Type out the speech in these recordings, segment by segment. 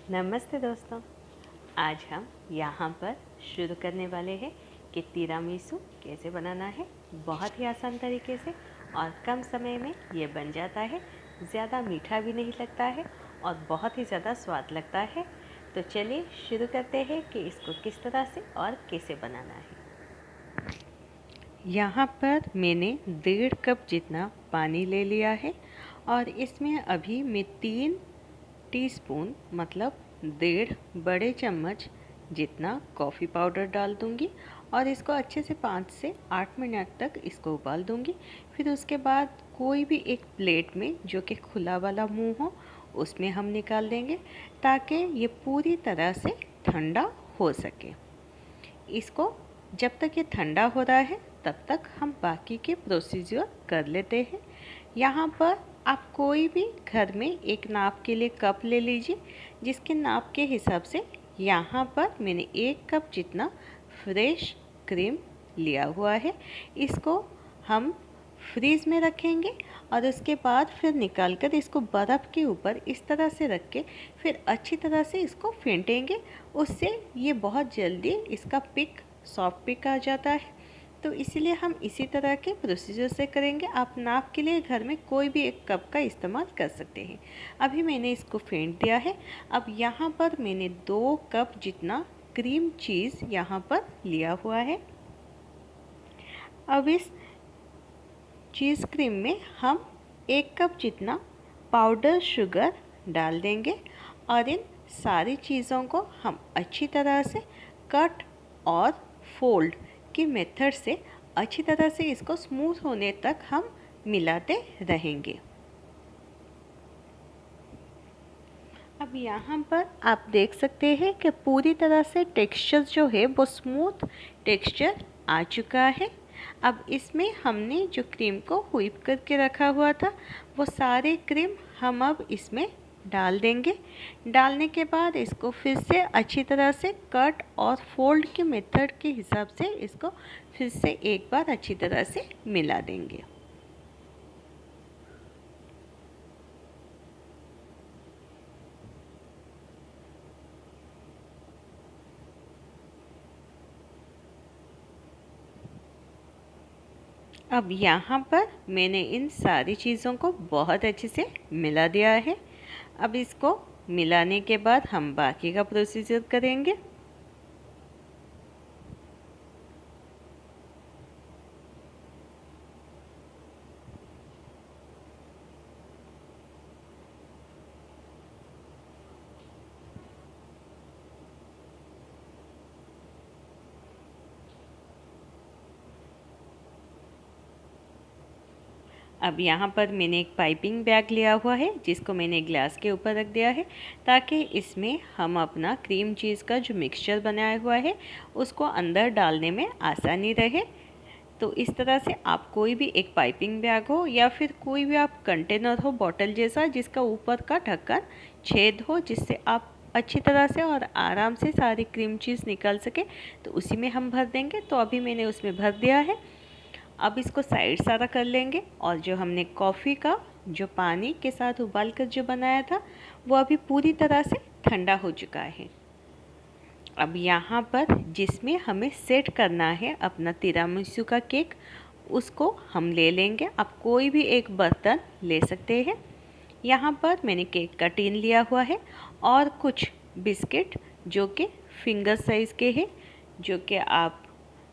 नमस्ते दोस्तों। आज हम यहाँ पर शुरू करने वाले हैं कि तिरामिसू कैसे बनाना है बहुत ही आसान तरीके से और कम समय में ये बन जाता है। ज़्यादा मीठा भी नहीं लगता है और बहुत ही ज़्यादा स्वाद लगता है। तो चलिए शुरू करते हैं कि इसको किस तरह से और कैसे बनाना है। यहाँ पर मैंने 1.5 कप जितना पानी ले लिया है और इसमें अभी मैं 3 टीस्पून मतलब 1.5 बड़े चम्मच जितना कॉफ़ी पाउडर डाल दूँगी और इसको अच्छे से 5 से 8 मिनट तक इसको उबाल दूँगी। फिर उसके बाद कोई भी एक प्लेट में जो कि खुला वाला मुंह हो उसमें हम निकाल देंगे ताकि ये पूरी तरह से ठंडा हो सके। इसको जब तक ये ठंडा हो रहा है तब तक हम बाकी के प्रोसीजर कर लेते हैं। यहाँ पर आप कोई भी घर में एक नाप के लिए कप ले लीजिए, जिसके नाप के हिसाब से यहाँ पर मैंने 1 कप जितना फ्रेश क्रीम लिया हुआ है। इसको हम फ्रीज़ में रखेंगे और उसके बाद फिर निकाल कर इसको बर्फ़ के ऊपर इस तरह से रख के फिर अच्छी तरह से इसको फेंटेंगे। उससे ये बहुत जल्दी इसका पिक सॉफ्ट पिक आ जाता है। तो इसीलिए हम इसी तरह के प्रोसीजर से करेंगे। आप नाप के लिए घर में कोई भी एक कप का इस्तेमाल कर सकते हैं। अभी मैंने इसको फेंट दिया है। अब यहाँ पर मैंने 2 कप जितना क्रीम चीज़ यहाँ पर लिया हुआ है। अब इस चीज़ क्रीम में हम 1 कप जितना पाउडर शुगर डाल देंगे और इन सारी चीज़ों को हम अच्छी तरह से कट और फोल्ड की मेथड से अच्छी तरह से इसको स्मूथ होने तक हम मिलाते रहेंगे। अब यहाँ पर आप देख सकते हैं कि पूरी तरह से टेक्सचर जो है वो स्मूथ टेक्सचर आ चुका है। अब इसमें हमने जो क्रीम को व्हिप करके रखा हुआ था वो सारे क्रीम हम अब इसमें डाल देंगे। डालने के बाद इसको फिर से अच्छी तरह से कट और फोल्ड के मेथड के हिसाब से इसको फिर से एक बार अच्छी तरह से मिला देंगे। अब यहाँ पर मैंने इन सारी चीज़ों को बहुत अच्छे से मिला दिया है। अब इसको मिलाने के बाद हम बाकी का प्रोसीजर करेंगे। अब यहाँ पर मैंने एक पाइपिंग बैग लिया हुआ है जिसको मैंने ग्लास के ऊपर रख दिया है ताकि इसमें हम अपना क्रीम चीज़ का जो मिक्सचर बनाया हुआ है उसको अंदर डालने में आसानी रहे। तो इस तरह से आप कोई भी एक पाइपिंग बैग हो या फिर कोई भी आप कंटेनर हो बॉटल जैसा जिसका ऊपर का ढक्कन छेद हो जिससे आप अच्छी तरह से और आराम से सारी क्रीम चीज़ निकाल सके तो उसी में हम भर देंगे। तो अभी मैंने उसमें भर दिया है। अब इसको साइड सारा कर लेंगे और जो हमने कॉफ़ी का जो पानी के साथ उबाल कर जो बनाया था वो अभी पूरी तरह से ठंडा हो चुका है। अब यहाँ पर जिसमें हमें सेट करना है अपना तिरामिसू का केक उसको हम ले लेंगे। आप कोई भी एक बर्तन ले सकते हैं। यहाँ पर मैंने केक का टिन लिया हुआ है और कुछ बिस्किट जो कि फिंगर साइज़ के हैं जो कि आप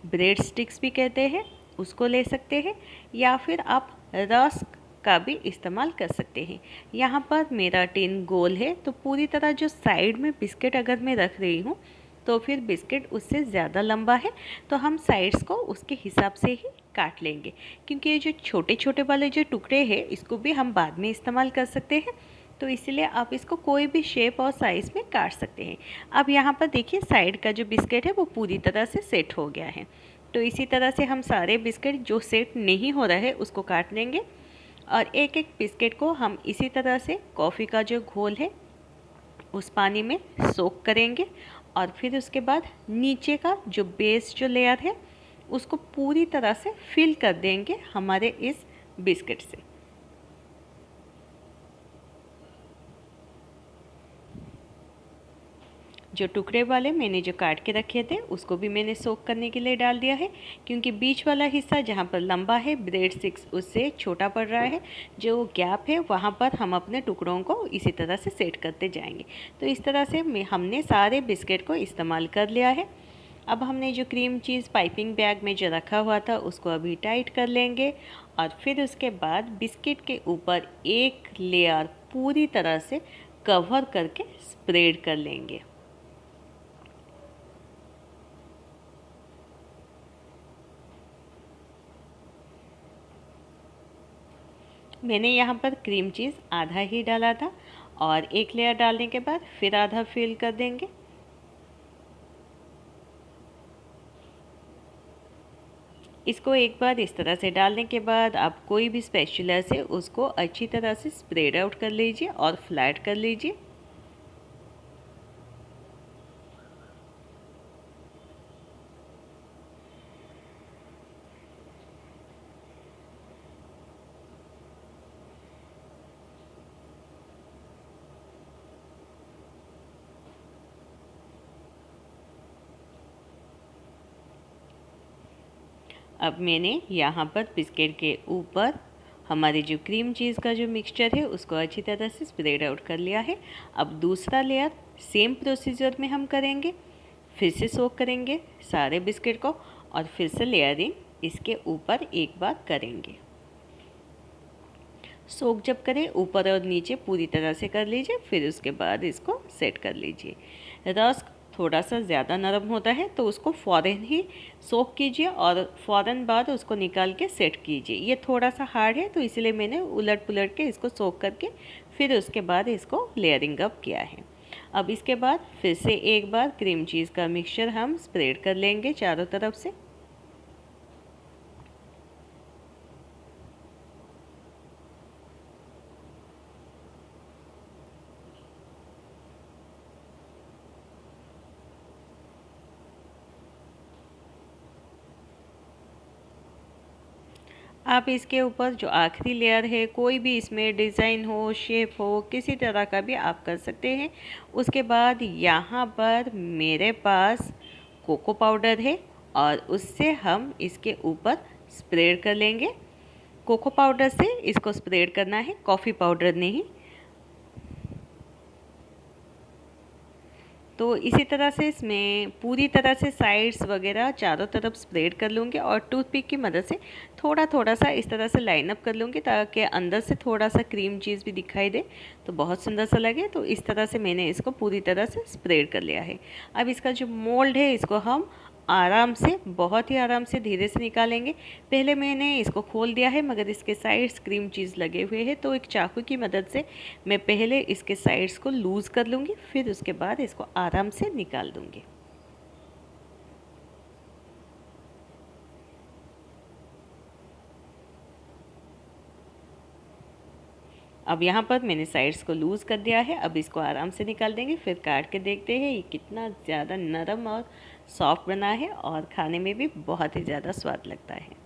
ब्रेड स्टिक्स भी कहते हैं उसको ले सकते हैं या फिर आप रस्क का भी इस्तेमाल कर सकते हैं। यहाँ पर मेरा टिन गोल है तो पूरी तरह जो साइड में बिस्किट अगर मैं रख रही हूँ तो फिर बिस्किट उससे ज़्यादा लंबा है तो हम साइड्स को उसके हिसाब से ही काट लेंगे क्योंकि ये जो छोटे छोटे वाले जो टुकड़े हैं इसको भी हम बाद में इस्तेमाल कर सकते हैं। तो इसलिए आप इसको कोई भी शेप और साइज़ में काट सकते हैं। अब यहाँ पर देखिए साइड का जो बिस्किट है वो पूरी तरह से सेट हो गया है। तो इसी तरह से हम सारे बिस्किट जो सेट नहीं हो रहा है उसको काट लेंगे और एक एक बिस्किट को हम इसी तरह से कॉफ़ी का जो घोल है उस पानी में सोक करेंगे और फिर उसके बाद नीचे का जो बेस जो लेयर है उसको पूरी तरह से फिल कर देंगे हमारे इस बिस्किट से। जो टुकड़े वाले मैंने जो काट के रखे थे उसको भी मैंने सोक करने के लिए डाल दिया है, क्योंकि बीच वाला हिस्सा जहाँ पर लंबा है ब्रेड स्टिक्स उससे छोटा पड़ रहा है। जो गैप है वहाँ पर हम अपने टुकड़ों को इसी तरह से सेट करते जाएंगे। तो इस तरह से हमने सारे बिस्किट को इस्तेमाल कर लिया है। अब हमने जो क्रीम चीज़ पाइपिंग बैग में जो रखा हुआ था उसको अभी टाइट कर लेंगे, और फिर उसके बाद बिस्किट के ऊपर एक लेयर पूरी तरह से कवर करके स्प्रेड कर लेंगे। मैंने यहाँ पर क्रीम चीज़ आधा ही डाला था, और एक लेयर डालने के बाद फिर आधा फिल कर देंगे। इसको एक बार इस तरह से डालने के बाद आप कोई भी स्पैचुला से उसको अच्छी तरह से स्प्रेड आउट कर लीजिए और फ्लैट कर लीजिए। अब मैंने यहाँ पर बिस्किट के ऊपर हमारे जो क्रीम चीज़ का जो मिक्सचर है उसको अच्छी तरह से स्प्रेड आउट कर लिया है। अब दूसरा लेयर सेम प्रोसीजर में हम करेंगे, फिर से सोक करेंगे सारे बिस्किट को और फिर से लेयरिंग इसके ऊपर एक बार करेंगे। सोक जब करें ऊपर और नीचे पूरी तरह से कर लीजिए, फिर उसके बाद इसको सेट कर लीजिए। रस्क थोड़ा सा ज़्यादा नरम होता है तो उसको फ़ौरन ही सोक कीजिए और फ़ौरन बाद उसको निकाल के सेट कीजिए। ये थोड़ा सा हार्ड है तो इसलिए मैंने उलट पुलट के इसको सोक करके फिर उसके बाद इसको लेयरिंग अप किया है। अब इसके बाद फिर से एक बार क्रीम चीज़ का मिक्सचर हम स्प्रेड कर लेंगे चारों तरफ से। आप इसके ऊपर जो आखिरी लेयर है कोई भी इसमें डिज़ाइन हो, शेप हो, किसी तरह का भी आप कर सकते हैं। उसके बाद यहाँ पर मेरे पास कोको पाउडर है और उससे हम इसके ऊपर स्प्रेड कर लेंगे। कोको पाउडर से इसको स्प्रेड करना है, कॉफ़ी पाउडर नहीं। तो इसी तरह से इसमें पूरी तरह से साइड्स वगैरह चारों तरफ स्प्रेड कर लूँगी और टूथपिक की मदद से थोड़ा थोड़ा सा इस तरह से लाइन अप कर लूँगी ताकि अंदर से थोड़ा सा क्रीम चीज़ भी दिखाई दे तो बहुत सुंदर सा लगे। तो इस तरह से मैंने इसको पूरी तरह से स्प्रेड कर लिया है। अब इसका जो मोल्ड है इसको हम आराम से, बहुत ही आराम से धीरे से निकालेंगे। पहले मैंने इसको खोल दिया है मगर इसके साइड्स क्रीम चीज़ लगे हुए हैं, तो एक चाकू की मदद से मैं पहले इसके साइड्स को लूज़ कर लूँगी, फिर उसके बाद इसको आराम से निकाल दूँगी। अब यहाँ पर मैंने साइड्स को लूज़ कर दिया है। अब इसको आराम से निकाल देंगे, फिर काट के देखते हैं ये कितना ज़्यादा नरम और सॉफ्ट बना है और खाने में भी बहुत ही ज़्यादा स्वाद लगता है।